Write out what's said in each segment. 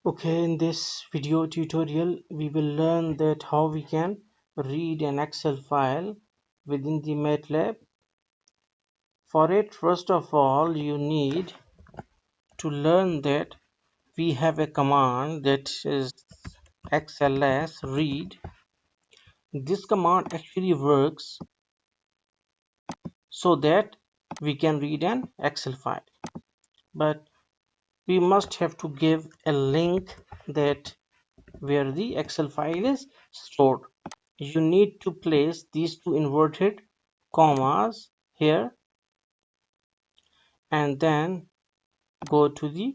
Okay, in this video tutorial we will learn that how we can read an Excel file within the MATLAB. For it, first of all, you need to learn that we have a command that is xls read. This command actually works so that we can read an Excel file, but we must have to give a link that where the Excel file is stored. You need to place these two inverted commas here and then go to the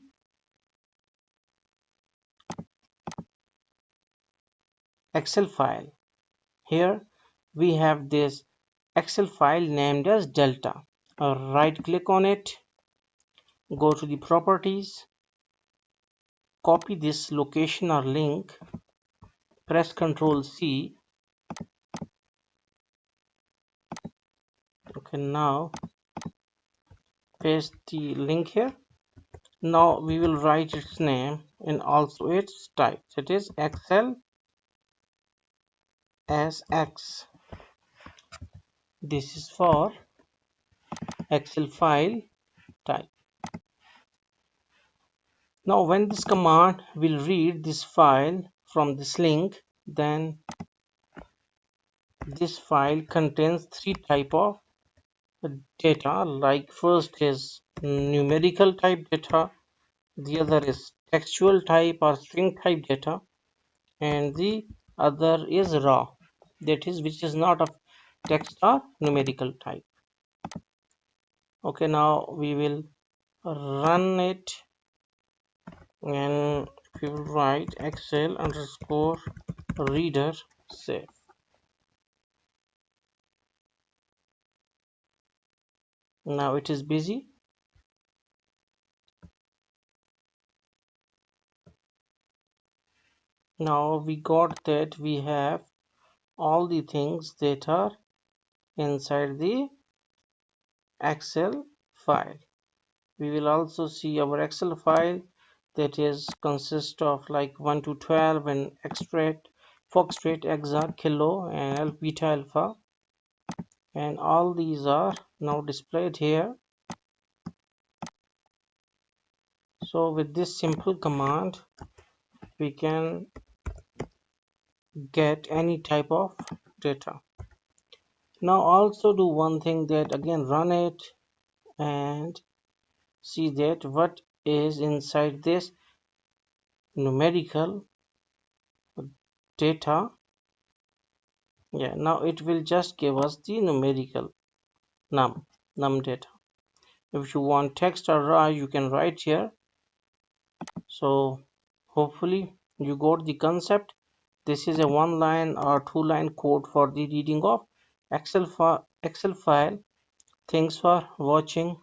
Excel file. Here we have this Excel file named as Delta. Right click on it, go to the properties, copy this location or link, press Ctrl C. Okay, now paste the link here. Now we will write its name and also its type, that is Excel SX. This is for Excel file type. Now when this command will read this file from this link, then this file contains three type of data. Like first is numerical type data, the other is textual type or string type data, and the other is raw, that is which is not of text or numerical type. Okay, now we will run it and we will write excel underscore reader save. Now it is busy. Now we got that we have all the things that are inside the Excel file. We will also see our Excel file that is consist of like 1 to 12 and extract foxtrot exa kilo and beta alpha, and all these are now displayed here. So with this simple command we can get any type of data. Now also do one thing, that again run it and see that what is inside this numerical data. Yeah, now it will just give us the numerical num data. If you want text or raw, you can write here. So hopefully you got the concept. This is a 1-line or 2-line code for the reading of Excel file. Thanks for watching.